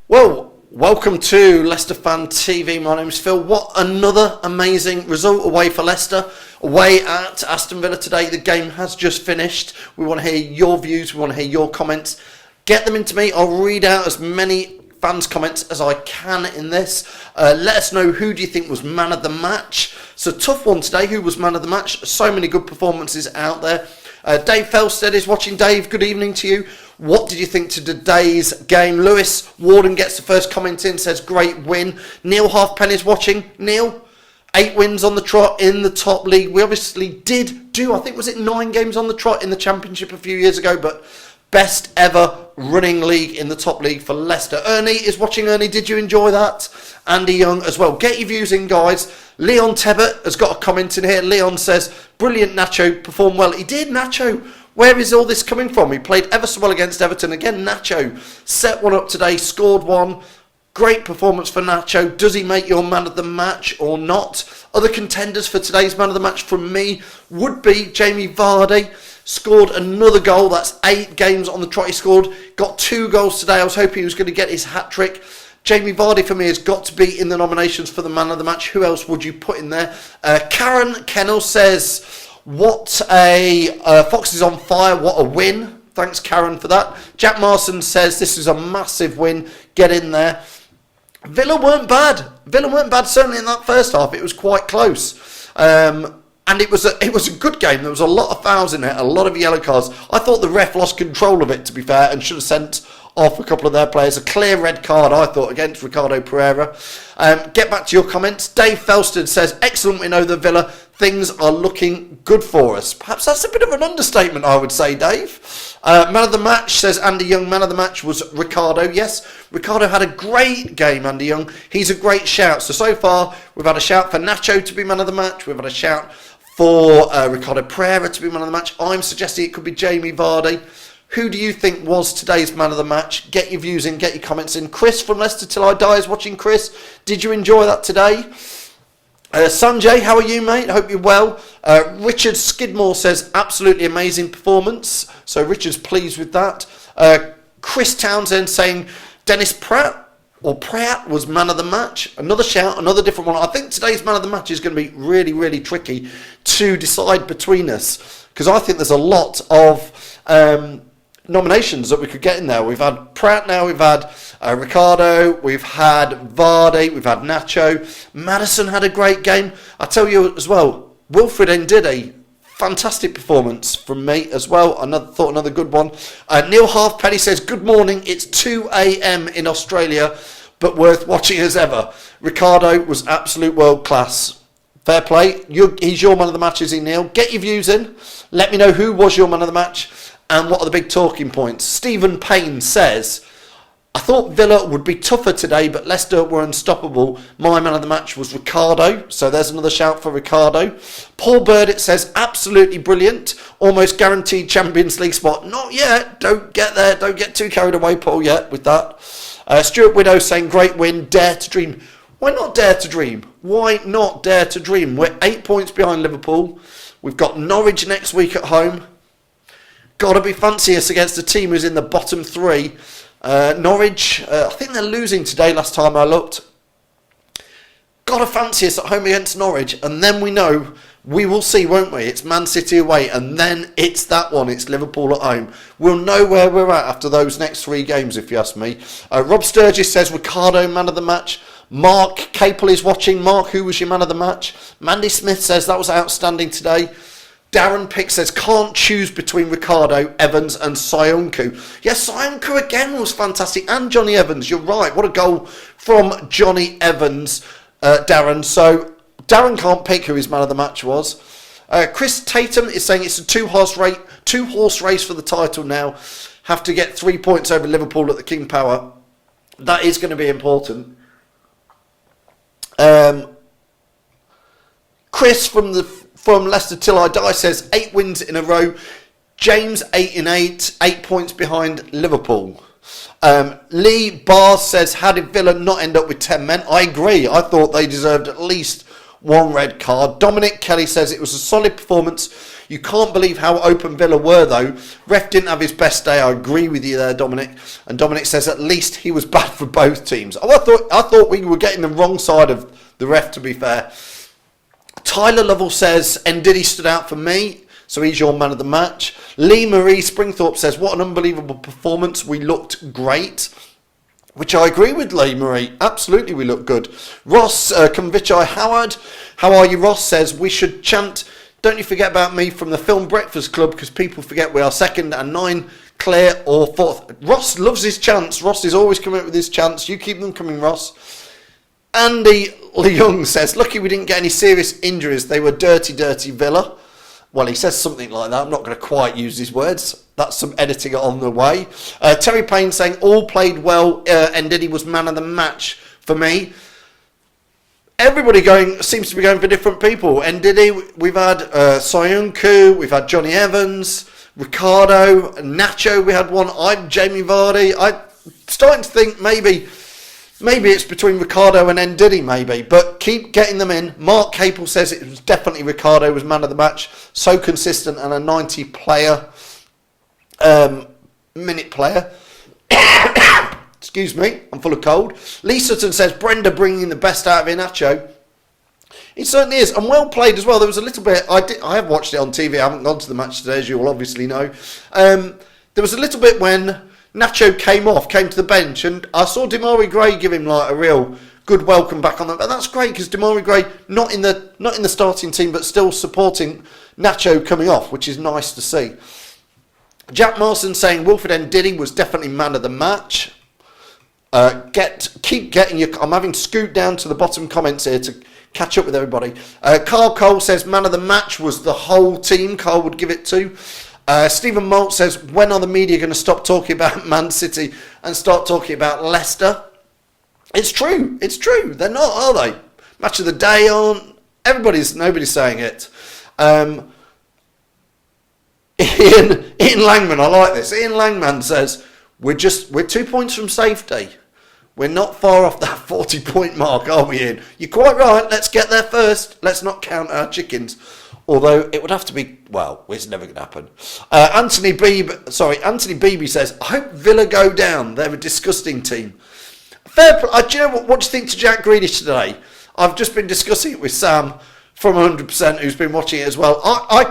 Well, welcome to Leicester Fan TV. My name's Phil. What another amazing result away for Leicester. Away at Aston Villa today. The game has just finished. We want to hear your views. We want to hear your comments. Get them into me. I'll read out as many fans' comments as I can in this. Let us know, who do you think was man of the match? It's a tough one today. Who was man of the match? So many good performances out there. Dave Felstead is watching. Dave, good evening to you. What did you think to today's game? Lewis Warden gets the first comment in, says great win. Neil Halfpenny's watching. Neil, 8 wins on the trot in the top league. We obviously did do, I think, was it 9 games on the trot in the Championship a few years ago, but best ever running league in the top league for Leicester. Ernie is watching. Ernie, did you enjoy that? Andy Young as well. Get your views in, guys. Leon Tebbett has got a comment in here. Leon says, brilliant Nacho, performed well. He did, Nacho. Where is all this coming from? He played ever so well against Everton. Again, Nacho set one up today, scored one. Great performance for Nacho. Does he make your man of the match or not? Other contenders for today's man of the match from me would be Jamie Vardy. Scored another goal. That's 8 games on the trot he scored. Got 2 goals today. I was hoping he was going to get his hat-trick. Jamie Vardy for me has got to be in the nominations for the man of the match. Who else would you put in there? Karen Kennel says, what a Fox is on fire. What a win. Thanks, Karen, for that. Jack Marson says this is a massive win. Get in there. Villa weren't bad. Certainly in that first half. It was quite close. And it was a good game. There was a lot of fouls in it, a lot of yellow cards. I thought the ref lost control of it, to be fair, and should have sent off a couple of their players. A clear red card, I thought, against Ricardo Pereira. Get back to your comments. Dave Felsted says, excellent win over Villa. Things are looking good for us. Perhaps that's a bit of an understatement, I would say, Dave. Man of the match, says Andy Young. Man of the match was Ricardo. Yes, Ricardo had a great game, Andy Young. He's a great shout. So far, we've had a shout for Nacho to be man of the match. We've had a shout for Ricardo Pereira to be man of the match. I'm suggesting it could be Jamie Vardy. Who do you think was today's man of the match? Get your views in, get your comments in. Chris from Leicester Till I Die is watching. Chris, did you enjoy that today? Sanjay, how are you, mate? Hope you're well. Richard Skidmore says, absolutely amazing performance. So Richard's pleased with that. Chris Townsend saying, Dennis Pratt was man of the match. Another shout, another different one. I think today's man of the match is going to be really, really tricky to decide between us, because I think there's a lot of nominations that we could get in there. We've had Pratt now, we've had Ricardo, we've had Vardy, we've had Nacho. Maddison had a great game. I tell you as well, Wilfred Ndidi, fantastic performance from me as well. Another good one. Neil Halfpenny says, good morning, it's 2 a.m. in Australia, but worth watching as ever. Ricardo was absolute world class. Fair play. He's your man of the match, is he, Neil? Get your views in. Let me know who was your man of the match and what are the big talking points. Stephen Payne says, I thought Villa would be tougher today, but Leicester were unstoppable. My man of the match was Ricardo. So there's another shout for Ricardo. Paul Burdett says, absolutely brilliant. Almost guaranteed Champions League spot. Not yet. Don't get there. Don't get too carried away, Paul, yet with that. Stuart Widow saying, great win. Dare to dream. Why not dare to dream? Why not dare to dream? We're 8 points behind Liverpool. We've got Norwich next week at home. Got to be fancy us against a team who's in the bottom 3. Norwich, I think they're losing today last time I looked. Got to fancy us at home against Norwich, and then we know, we will see, won't we? It's Man City away, and then it's that one, it's Liverpool at home. We'll know where we're at after those next 3 games, if you ask me. Rob Sturgis says, Ricardo, man of the match. Mark Capel is watching. Mark, who was your man of the match? Mandy Smith says, that was outstanding today. Darren Pick says, can't choose between Ricardo, Evans and Sionku. Yes, Sionku again was fantastic. And Johnny Evans, you're right. What a goal from Johnny Evans, Darren. So Darren can't pick who his man of the match was. Chris Tatum is saying it's a two-horse race for the title now. Have to get 3 points over Liverpool at the King Power. That is going to be important. Chris from Leicester Till I Die says 8 wins in a row. James 8 in 8, 8 points behind Liverpool. Lee Bars says, how did Villa not end up with 10 men? I agree. I thought they deserved at least 1 red card. Dominic Kelly says it was a solid performance. You can't believe how open Villa were, though. Ref didn't have his best day. I agree with you there, Dominic. And Dominic says at least he was bad for both teams. Oh, I thought we were getting the wrong side of the ref, to be fair. Tyler Lovell says Ndidi stood out for me, so he's your man of the match. Lee Marie Springthorpe says, what an unbelievable performance. We looked great. Which I agree with, Lee Marie. Absolutely, we look good. Ross Convichai Howard, how are you, Ross? Says, we should chant, don't you forget about me from the Film Breakfast Club, because people forget we are second and 9 clear or fourth. Ross loves his chants. Ross is always coming up with his chants. You keep them coming, Ross. Andy Leung says, lucky we didn't get any serious injuries. They were dirty, dirty Villa. Well, he says something like that. I'm not going to quite use his words. That's some editing on the way. Terry Payne saying, all played well. Ndidi was man of the match for me. Everybody seems to be going for different people. Ndidi, we've had Soyuncu, we've had Johnny Evans, Ricardo, Nacho, we had one. I'm Jamie Vardy. I'm starting to think maybe it's between Ricardo and Ndidi, maybe, but keep getting them in. Mark Capel says it was definitely Ricardo was man of the match. So consistent and a 90 minute player. Excuse me, I'm full of cold. Lee Sutton says Brenda bringing the best out of Inacho. It certainly is, and well played as well. There was a little bit. I have watched it on TV. I haven't gone to the match today, as you will obviously know. There was a little bit when Nacho came to the bench, and I saw Demari Gray give him like a real good welcome back on that. But that's great because Demari Gray not in the starting team, but still supporting Nacho coming off, which is nice to see. Jack Marson saying Wilfred Ndidi was definitely man of the match. Keep getting your. I'm having to scoot down to the bottom comments here to catch up with everybody. Carl Cole says man of the match was the whole team. Carl would give it to. Stephen Malt says, when are the media going to stop talking about Man City and start talking about Leicester? It's true. They're not, are they? Match of the day on. Nobody's saying it. Ian Langman, I like this. Ian Langman says, we're 2 points from safety. We're not far off that 40-point mark, are we, Ian? You're quite right. Let's get there first. Let's not count our chickens. Although it would have to be, well, it's never going to happen. Anthony Beebe says, I hope Villa go down. They're a disgusting team. Fair play. Do you know what do you think to Jack Grealish today? I've just been discussing it with Sam from 100%, who's been watching it as well. I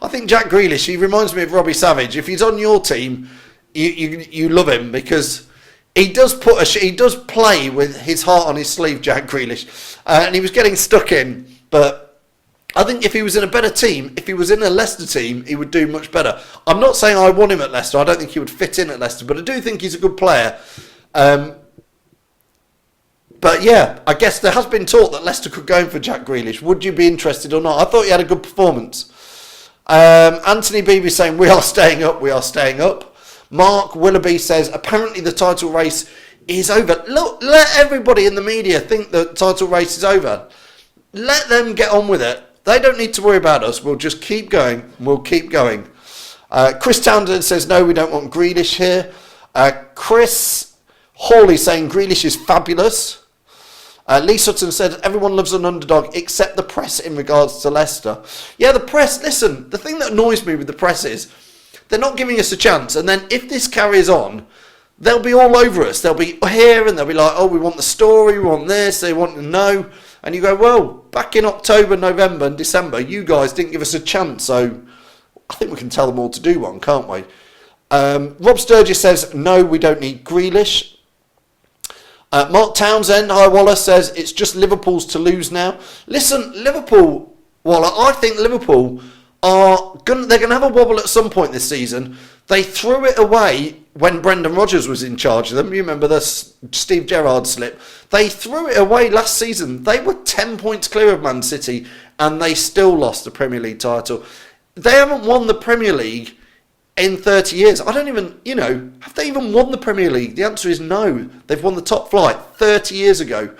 think Jack Grealish, he reminds me of Robbie Savage. If he's on your team, you love him because he does play with his heart on his sleeve, Jack Grealish. And he was getting stuck in, but I think if he was in a better team, if he was in a Leicester team, he would do much better. I'm not saying I want him at Leicester. I don't think he would fit in at Leicester, but I do think he's a good player. But yeah, I guess there has been talk that Leicester could go in for Jack Grealish. Would you be interested or not? I thought he had a good performance. Anthony Beebe saying, we are staying up. Mark Willoughby says, apparently the title race is over. Look, let everybody in the media think the title race is over. Let them get on with it. They don't need to worry about us. We'll just keep going. Chris Townsend says, no, we don't want Grealish here. Chris Hawley saying Grealish is fabulous. Lee Sutton said, everyone loves an underdog except the press in regards to Leicester. Yeah, the press, listen, the thing that annoys me with the press is they're not giving us a chance. And then if this carries on, they'll be all over us. They'll be here and they'll be like, oh, we want the story, we want this, they want to know. And you go, well, back in October, November and December, you guys didn't give us a chance. So I think we can tell them all to do one, can't we? Rob Sturgis says, no, we don't need Grealish. Mark Townsend, hi Wallace, says, it's just Liverpool's to lose now. Listen, Liverpool, Waller, I think Liverpool they're going to have a wobble at some point this season. They threw it away when Brendan Rodgers was in charge of them. You remember the Steve Gerrard slip? They threw it away last season. They were 10 points clear of Man City and they still lost the Premier League title. They haven't won the Premier League in 30 years. I don't even, have they even won the Premier League? The answer is no. They've won the top flight 30 years ago.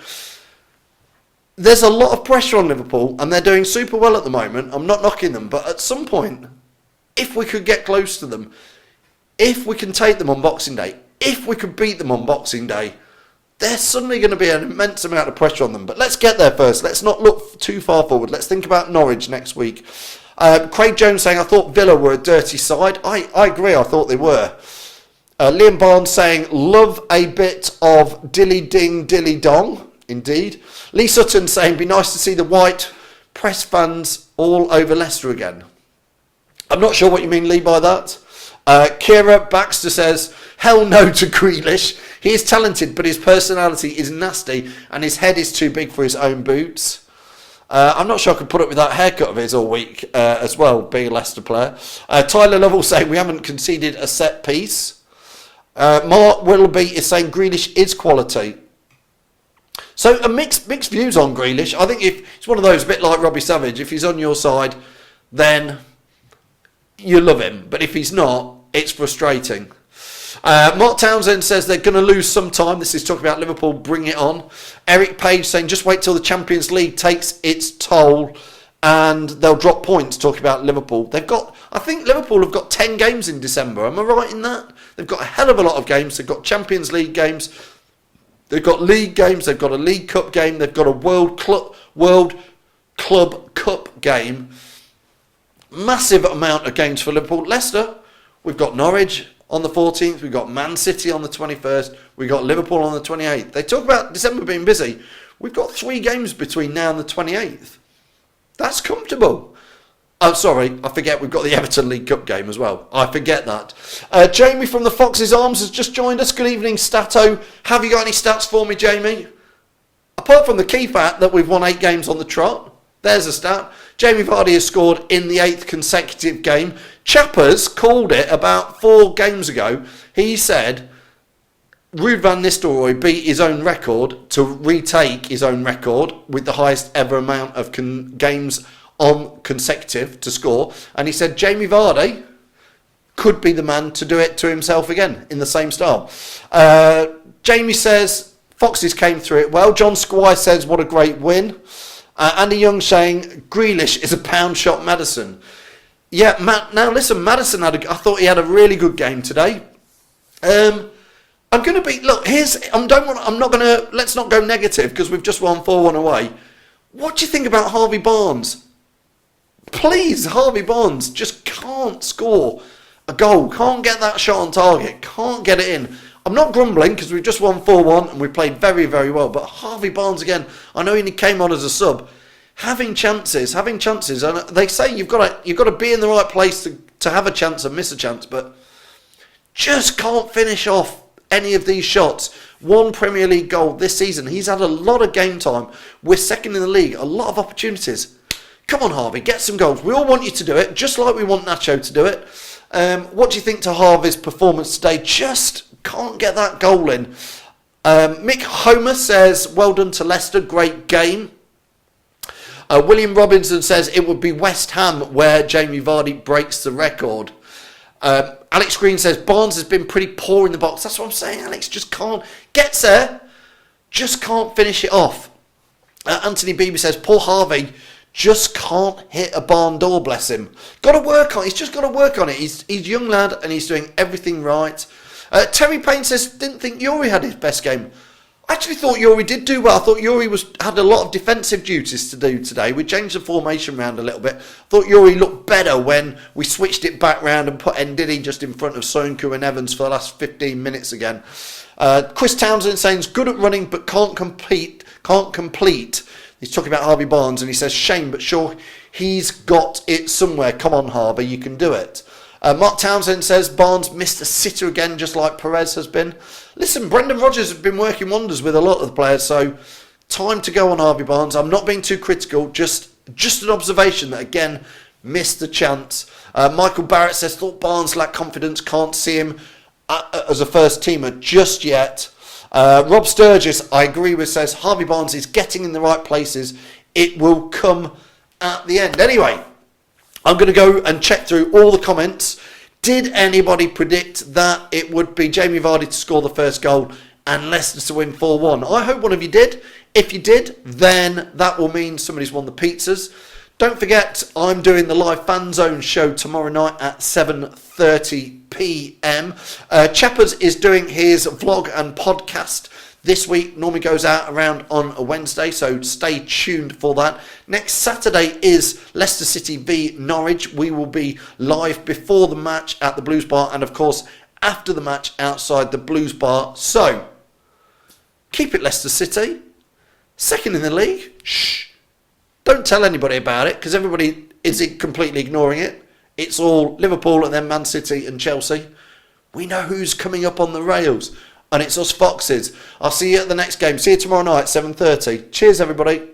There's a lot of pressure on Liverpool and they're doing super well at the moment. I'm not knocking them, but at some point, if we could get close to them, if we can take them on Boxing Day, if we could beat them on Boxing Day, there's suddenly going to be an immense amount of pressure on them. But let's get there first. Let's not look too far forward. Let's think about Norwich next week. Craig Jones saying, I thought Villa were a dirty side. I agree, I thought they were. Liam Barnes saying, love a bit of dilly ding dilly dong. Indeed. Lee Sutton saying, be nice to see the white press fans all over Leicester again. I'm not sure what you mean, Lee, by that. Kira Baxter says, hell no to Grealish. He is talented, but his personality is nasty and his head is too big for his own boots. I'm not sure I could put up with that haircut of his all week as well, being a Leicester player. Tyler Lovell saying, we haven't conceded a set piece. Mark Willoughby is saying Grealish is quality. So a mixed views on Grealish. I think if it's one of those, a bit like Robbie Savage, if he's on your side, then you love him. But if he's not, it's frustrating. Mark Townsend says they're going to lose some time. This is talking about Liverpool, bring it on. Eric Page saying just wait till the Champions League takes its toll and they'll drop points, talking about Liverpool. I think Liverpool have got 10 games in December. Am I right in that? They've got a hell of a lot of games. They've got Champions League games. They've got league games. They've got a League Cup game. They've got a World Club Cup game. Massive amount of games for Liverpool. Leicester, we've got Norwich on the 14th. We've got Man City on the 21st. We've got Liverpool on the 28th. They talk about December being busy. We've got 3 games between now and the 28th. That's comfortable. Oh, sorry, I forget we've got the Everton League Cup game as well. I forget that. Jamie from the Fox's Arms has just joined us. Good evening, Stato. Have you got any stats for me, Jamie? Apart from the key fact that we've won 8 games on the trot, there's a stat. Jamie Vardy has scored in the 8th consecutive game. Chappers called it about 4 games ago. He said Ruud van Nistelrooy beat his own record to retake his own record with the highest ever amount of games on consecutive to score. And he said Jamie Vardy could be the man to do it to himself again in the same style. Jamie says Foxes came through it well. John Squire says what a great win. Andy Young saying Grealish is a pound shot Maddison. Yeah, now listen, Maddison I thought he had a really good game today. I'm going to be, look, let's not go negative because we've just won 4-1 away. What do you think about Harvey Barnes? Please, Harvey Barnes just can't score a goal, can't get that shot on target, can't get it in. I'm not grumbling because we've just won 4-1 and we played very, very well. But Harvey Barnes again, I know he came on as a sub, having chances, and they say you've got to be in the right place to have a chance and miss a chance, but just can't finish off any of these shots. 1 Premier League goal this season. He's had a lot of game time. We're second in the league. A lot of opportunities. Come on, Harvey, get some goals. We all want you to do it, just like we want Nacho to do it. What do you think to Harvey's performance today? Just can't get that goal in. Mick Homer says, well done to Leicester, great game. William Robinson says it would be West Ham where Jamie Vardy breaks the record. Alex Green says Barnes has been pretty poor in the box. That's what I'm saying. Alex just can't. Gets there, just can't finish it off. Anthony Bieber says poor Harvey just can't hit a barn door, bless him. Got to work on it. He's just got to work on it. He's a young lad and he's doing everything right. Terry Payne says didn't think Yuri had his best game. I actually thought Yuri did do well. I thought Yuri had a lot of defensive duties to do today. We changed the formation round a little bit. I thought Yuri looked better when we switched it back round and put Ndidi just in front of Soyuncu and Evans for the last 15 minutes again. Chris Townsend saying he's good at running but can't complete. He's talking about Harvey Barnes and he says shame but sure he's got it somewhere. Come on Harvey, you can do it. Mark Townsend says Barnes missed a sitter again just like Perez has been. Listen, Brendan Rodgers has been working wonders with a lot of the players, so time to go on Harvey Barnes. I'm not being too critical, just an observation that again missed the chance. Michael Barrett says thought Barnes lacked confidence, can't see him as a first teamer just yet. Rob Sturgis, I agree with, says Harvey Barnes is getting in the right places. It will come at the end. Anyway, I'm going to go and check through all the comments. Did anybody predict that it would be Jamie Vardy to score the first goal and Leicester to win 4-1? I hope one of you did. If you did, then that will mean somebody's won the pizzas. Don't forget, I'm doing the live Fan Zone show tomorrow night at 7:30 p.m. Chappers is doing his vlog and podcast This week normally goes out around on a Wednesday, so stay tuned for that. Next Saturday is Leicester City v Norwich. We will be live before the match at the Blues Bar and, of course, after the match outside the Blues Bar. So, keep it Leicester City. Second in the league. Shh. Don't tell anybody about it because everybody is completely ignoring it. It's all Liverpool and then Man City and Chelsea. We know who's coming up on the rails. And it's us Foxes. I'll see you at the next game. See you tomorrow night, 7:30. Cheers, everybody.